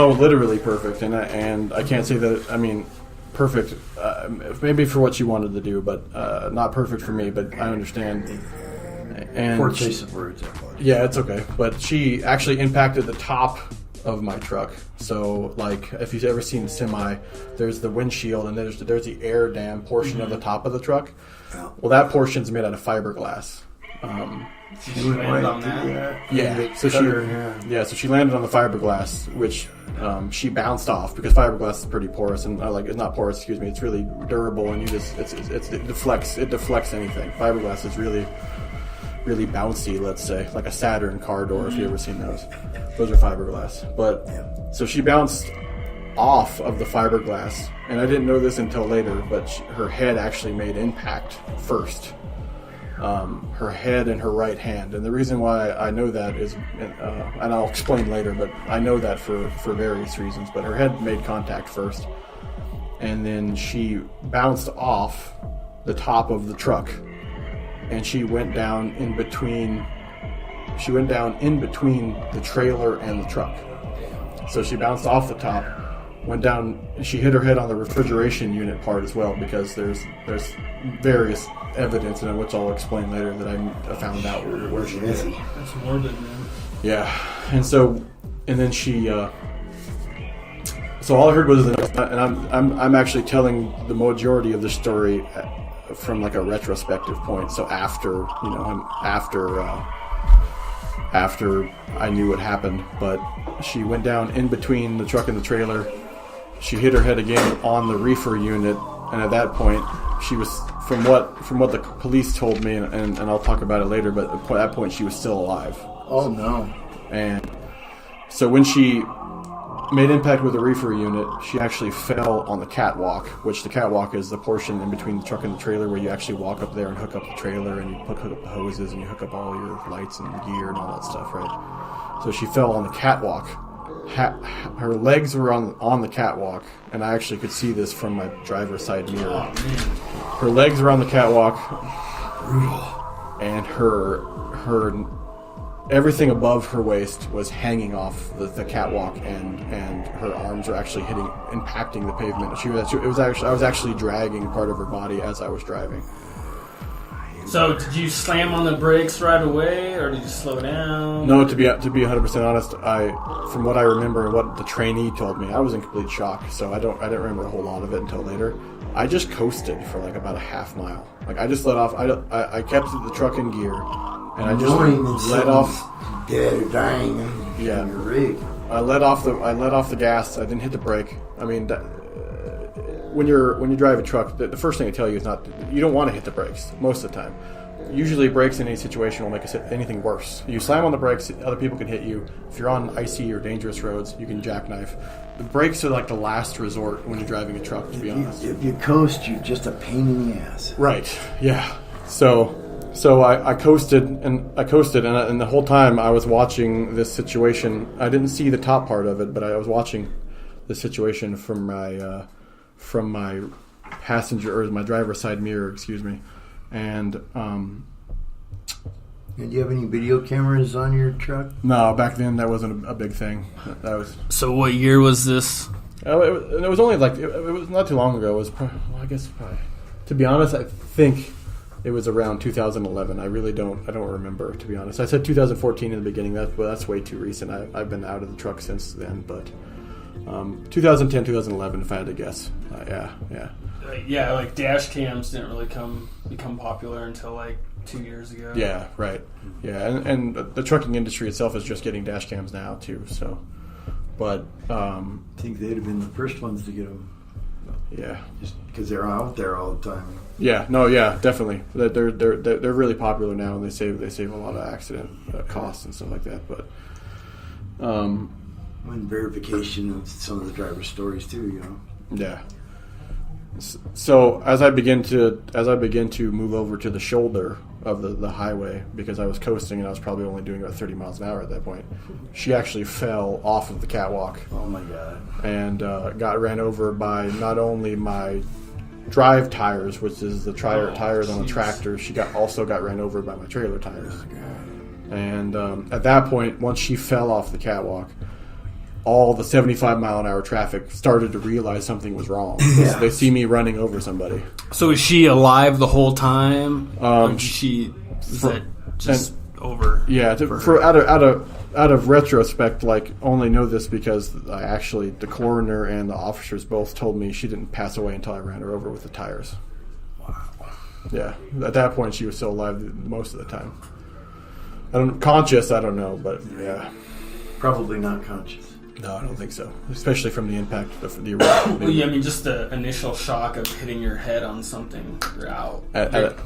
Oh, literally perfect, and I can't say that. I mean, perfect. Maybe for what she wanted to do, but not perfect for me. But I understand. And poor choice of words. Yeah, it's okay. But she actually impacted the top of my truck. So, like, if you've ever seen a semi, there's the windshield, and there's the air dam portion of the top of the truck. Well, that portion's made out of fiberglass. She landed on that. Yeah. So she landed on the fiberglass, which she bounced off because fiberglass is pretty porous, and it's not porous. Excuse me. It's really durable, and it deflects anything. Fiberglass is really bouncy. Let's say like a Saturn car door. If you ever seen those are fiberglass. But so she bounced off of the fiberglass, and I didn't know this until later. But her head actually made impact first. Her head and her right hand, and the reason why I know that is, and I'll explain later, but I know that for various reasons. But her head made contact first, and then she bounced off the top of the truck, and she went down in between. She went down in between the trailer and the truck. So she bounced off the top, went down. She hit her head on the refrigeration unit part as well, because there's various evidence, and which I'll explain later, that I found out where she hit. That's morbid, man. Yeah, and then she. So all I heard was, and I'm actually telling the majority of the story from like a retrospective point. So after after I knew what happened, but she went down in between the truck and the trailer. She hit her head again on the reefer unit, and at that point, she was, from what the police told me, and I'll talk about it later, but at that point she was still alive. Oh no! And so when she made impact with the reefer unit, she actually fell on the catwalk, which the catwalk is the portion in between the truck and the trailer where you actually walk up there and hook up the trailer, and you hook up the hoses, and you hook up all your lights and gear and all that stuff, right? So she fell on the catwalk. Her legs were on the catwalk, and I actually could see this from my driver's side mirror. Her legs were on the catwalk, and her everything above her waist was hanging off the catwalk, and her arms were actually impacting the pavement. I was actually dragging part of her body as I was driving. So did you slam on the brakes right away, or did you slow down? No, to be 100% honest, from what I remember and what the trainee told me, I was in complete shock. So I didn't remember a whole lot of it until later. I just coasted for like about a half mile. Like I just let off. I kept the truck in gear, and I just let off. Dead or dying. Yeah. In your rig. I let off the gas. I didn't hit the brake. I mean, when you drive a truck, the first thing I tell you is you don't want to hit the brakes most of the time. Usually brakes in any situation will make anything worse. You slam on the brakes, other people can hit you. If you're on icy or dangerous roads, you can jackknife. The brakes are like the last resort when you're driving a truck, to be honest. If you coast, you're just a pain in the ass. Right, yeah. So I coasted, and the whole time I was watching this situation. I didn't see the top part of it, but I was watching the situation from my passenger, or my driver's side mirror, excuse me. And do you have any video cameras on your truck? No, back then that wasn't a big thing. That was. So what year was this? It was only like it was not too long ago. It was probably, to be honest, I think it was around 2011. I don't remember, to be honest. I said 2014 in the beginning. That's way too recent. I've been out of the truck since then, but 2010, 2011, if I had to guess. Yeah, like dash cams didn't really become popular until like 2 years ago. Yeah, right. Yeah, and the trucking industry itself is just getting dash cams now too. So, but I think they'd have been the first ones to get them. Yeah, just because they're out there all the time. Yeah, no, yeah, definitely. They're really popular now, and they save a lot of accident costs and stuff like that. But and verification of some of the driver's stories too, you know. Yeah. So as I begin to move over to the shoulder of the highway, because I was coasting and I was probably only doing about 30 miles an hour at that point, she actually fell off of the catwalk. Oh my God! And got ran over by not only my drive tires, which is the tires on a tractor. She also got ran over by my trailer tires. And at that point, once she fell off the catwalk, all the 75-mile-an-hour traffic started to realize something was wrong. Yeah. They see me running over somebody. So is she alive the whole time? Or over? Yeah, out of retrospect, like, only know this because the coroner and the officers both told me she didn't pass away until I ran her over with the tires. Wow. Yeah, at that point she was still alive most of the time. Conscious, I don't know, but yeah. Probably not conscious. No, I don't think so. Especially from the impact of the erosion. Well, yeah, I mean, just the initial shock of hitting your head on something, you're out.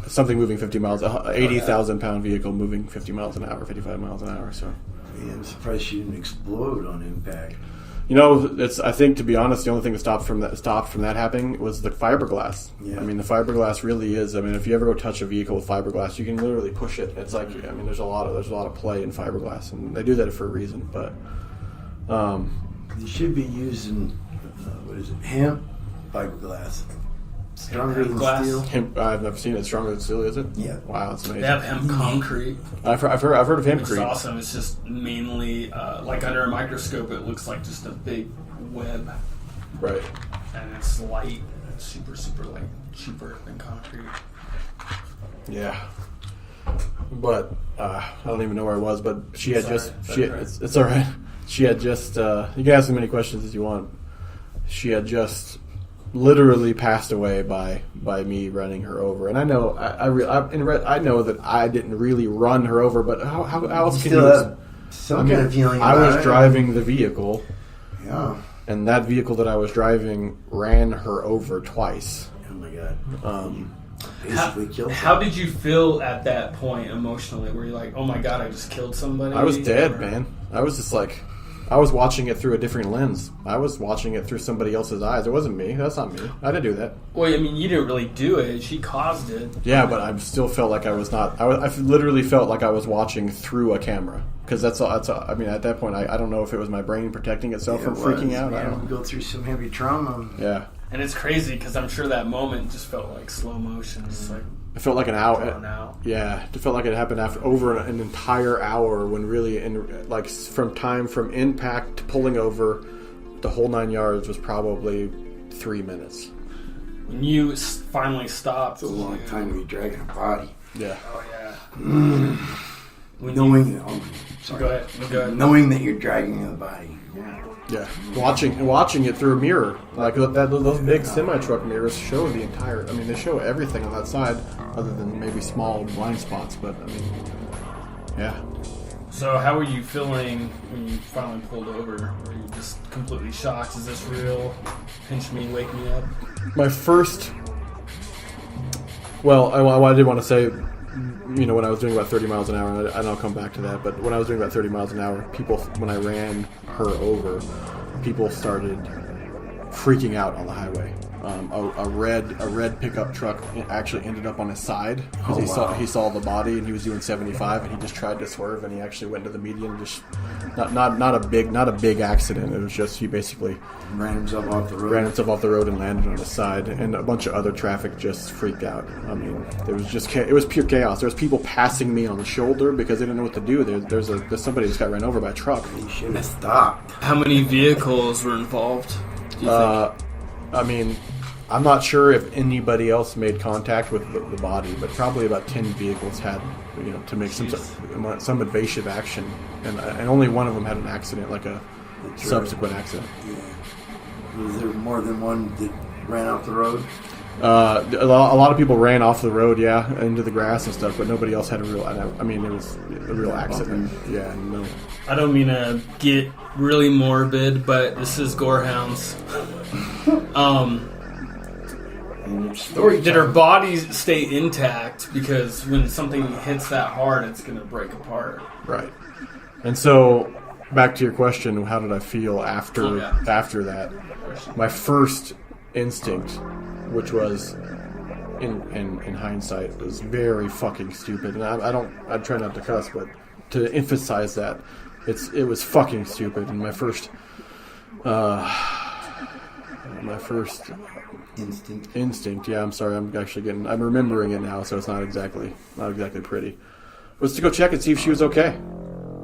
Something moving 50 miles, 80,000-pound vehicle moving 50 miles an hour, 55 miles an hour. So, yeah, I'm surprised she didn't explode on impact. You know, I think, to be honest, the only thing that stopped from that happening was the fiberglass. Yeah. I mean, the fiberglass really is. I mean, if you ever go touch a vehicle with fiberglass, you can literally push it. It's like, I mean, there's a lot of play in fiberglass, and they do that for a reason. But you should be using hemp fiberglass. Stronger than steel. Hemp, I've never seen it stronger than steel. Is it? Yeah. Wow, that's amazing. They have hemp concrete. I've heard of hempcrete. It's awesome. It's just mainly like under a microscope, it looks like just a big web. Right. And it's light. It's super, super light. Cheaper than concrete. Yeah. But I don't even know where I was. But she had it's all right. She had just. You can ask as many questions as you want. She had just literally passed away by me running her over, and I know I know that I didn't really run her over, but how else can you? Have some kind of feeling. I was driving the vehicle. Yeah. And that vehicle that I was driving ran her over twice. Oh my god. Basically killed. How did you feel at that point emotionally? Were you like, "Oh my god, I just killed somebody"? I was dead, man. I was just like, I was watching it through a different lens. I was watching it through somebody else's eyes. It wasn't me. That's not me. I didn't do that. Well, I mean, you didn't really do it. She caused it. Yeah, but I still felt like I was not. I literally felt like I was watching through a camera. Because that's all. I mean, at that point, I don't know if it was my brain protecting itself from freaking out. I don't go through some heavy trauma. Yeah. And it's crazy because I'm sure that moment just felt like slow motion. Just like it felt like an hour. Yeah, it felt like it happened after over an entire hour. When really, from impact to pulling over, the whole 9 yards was probably 3 minutes. When you finally stopped, it's a long time to be dragging a body. Yeah. Oh yeah. Knowing Go ahead. Knowing that you're dragging a body. Yeah, watching it through a mirror, like those big semi-truck mirrors show the entire. I mean, they show everything on that side, other than maybe small blind spots. But I mean, yeah. So, how were you feeling when you finally pulled over? Were you just completely shocked? Is this real? Pinch me, wake me up. My first. Well, I did want to say, you know, when I was doing about 30 miles an hour, and I'll come back to that, but when I was doing about 30 miles an hour, when I ran her over, people started freaking out on the highway. A red pickup truck actually ended up on his side because he saw the body, and he was doing 75, and he just tried to swerve, and he actually went to the median. Just not a big accident. It was just he basically ran himself off the road and landed on his side, and a bunch of other traffic just freaked out. I mean, it was pure chaos. There was people passing me on the shoulder because they didn't know what to do. There's somebody just got ran over by a truck. You should have stopped. How many vehicles were involved? Do you think? I mean, I'm not sure if anybody else made contact with the body, but probably about 10 vehicles had, you know, to make some evasive action, and only one of them had an accident, like a subsequent accident. Yeah. Was there more than one that ran off the road? A lot of people ran off the road, yeah, into the grass and stuff, but nobody else had a real. I mean, it was a real accident. Yeah, no. I don't mean to get really morbid, but this is Gorehounds. Did her bodies stay intact? Because when something hits that hard, it's going to break apart. Right. And so, back to your question, how did I feel after that? My first instinct, which was, in hindsight, was very fucking stupid. And I try not to cuss, but to emphasize that, it was fucking stupid. And my first instinct. Yeah, I'm sorry. I'm remembering it now, so it's not exactly pretty. Was to go check and see if she was okay.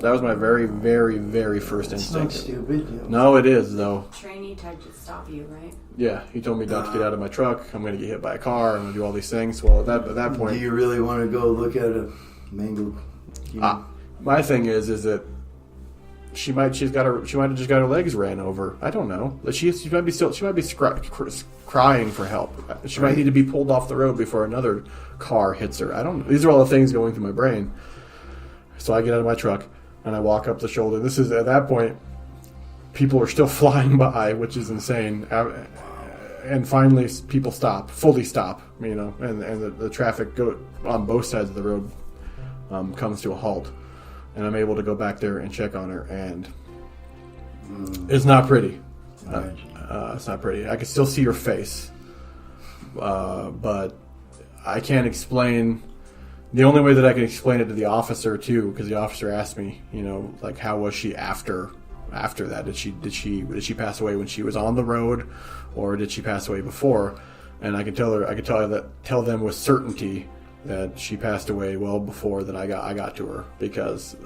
That was my very, very, very first It's instinct. not stupid. You know. No, it is though. Trainee type to stop you, right? Yeah, he told me not to get out of my truck. I'm going to get hit by a car. I'm going to do all these things. Well, at that point, Do you really want to go look at a mangled human? my thing is that she might have just got her legs ran over. I don't know. She might be crying for help. She might need to be pulled off the road before another car hits her. I don't know. These are all the things going through my brain. So I get out of my truck and I walk up the shoulder. This is at that point, people are still flying by, which is insane. And finally, people fully stop. You know, and the traffic on both sides of the road comes to a halt. And I'm able to go back there and check on her, and it's not pretty. It's not pretty. I can still see her face, but I can't explain. The only way that I can explain it to the officer too, because the officer asked me, you know, like how was she after that? Did she pass away when she was on the road, or did she pass away before? And I can tell them with certainty that she passed away well before that I got to her, because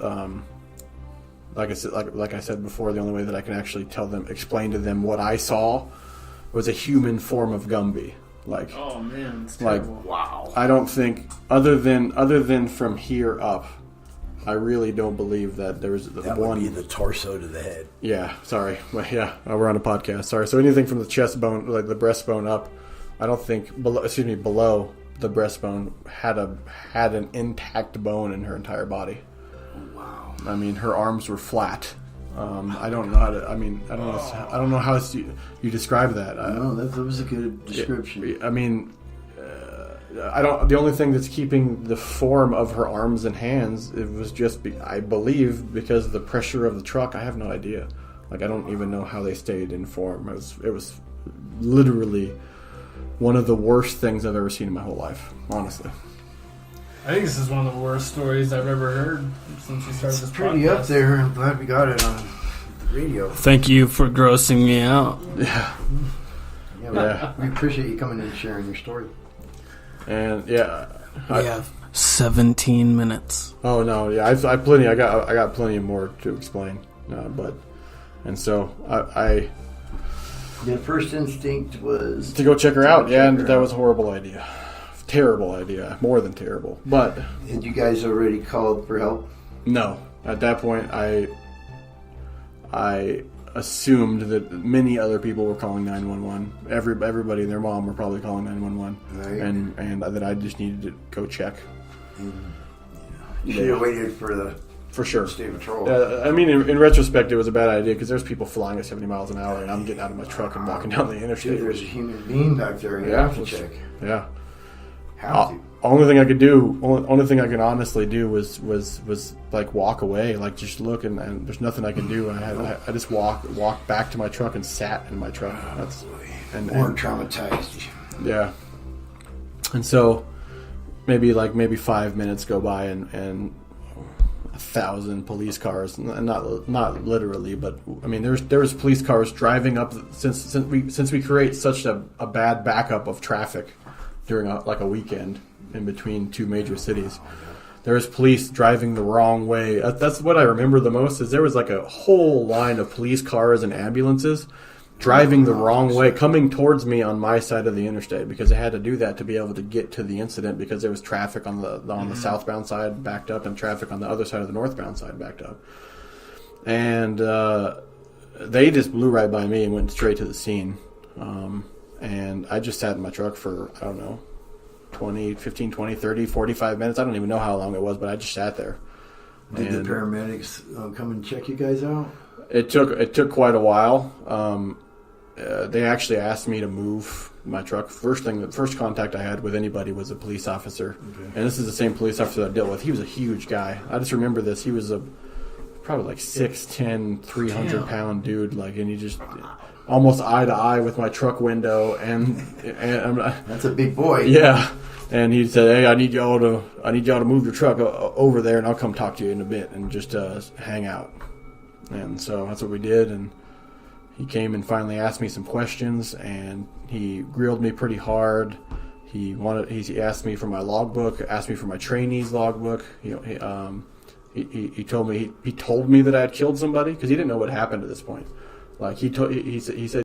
like I said before, the only way that I can actually explain to them what I saw was a human form of Gumby. Like, oh man, it's like terrible. Wow. I don't think other than from here up, I really don't believe that there's That one. would be the torso to the head. Yeah, sorry. Well, yeah, we're on a podcast. Sorry. So anything from the chest bone, like the breastbone up, I don't think below the breastbone had an intact bone in her entire body. Wow. I mean, her arms were flat. I don't know how to. I mean, I don't know how you describe that. No, that was a good description. I mean, I don't. The only thing that's keeping the form of her arms and hands, it was just, I believe, because of the pressure of the truck. I have no idea. Like, I don't even know how they stayed in form. It was literally one of the worst things I've ever seen in my whole life, honestly. I think this is one of the worst stories I've ever heard since we started this Pretty podcast. up there. I'm glad we got it on the radio. Thank you for grossing me out. Yeah. Yeah. We appreciate you coming and sharing your story. And yeah, We have 17 minutes. Oh no, yeah, I've plenty. I got plenty more to explain, so I Your first instinct was to go check her out. Yeah, and that was a horrible idea, terrible idea, more than terrible. But Had you guys already called for help? no, at that point, I assumed that many other people were calling 911. Everybody and their mom were probably calling 911, Right. and that I just needed to go check. You should have waited for the For sure. state patrol. I mean, in retrospect, it was a bad idea because there's people flying at 70 miles an hour, and I'm getting out of my truck and walking down the interstate. Dude, there's a human being back there. You Yeah, have to check. Yeah. Have to. Only thing I could do, only thing I could honestly do was like walk away, like just look, and there's nothing I can do. I just walked back to my truck and sat in my truck. That's More traumatized. yeah. And so maybe 5 minutes go by and 1,000 police cars, not literally, but I mean there was police cars driving up since we create such a bad backup of traffic during a weekend in between two major cities. There was police driving the wrong way. That's what I remember the most, is there was like a whole line of police cars and ambulances driving the wrong way, coming towards me on my side of the interstate, because they had to do that to be able to get to the incident, because there was traffic on the southbound side backed up and traffic on the other side of the northbound side backed up. And they just blew right by me and went straight to the scene. And I just sat in my truck for, I don't know, 15, 20, 30, 45 minutes. I don't even know how long it was, but I just sat there. Did the paramedics come and check you guys out? It took quite a while. They actually asked me to move my truck. First contact I had with anybody was a police officer. Okay. And this is the same police officer that I dealt with. He was a huge guy. I just remember this. He was probably like 6'10", 300-pound dude, and he just almost eye to eye with my truck window, and That's a big boy. Yeah. And he said, "Hey, I need y'all to move your truck over there, and I'll come talk to you in a bit and just hang out." And so that's what we did. And he came and finally asked me some questions, and he grilled me pretty hard. He asked me for my logbook, asked me for my trainee's logbook. he told me he told me that I had killed somebody because he didn't know what happened at this point. Like he said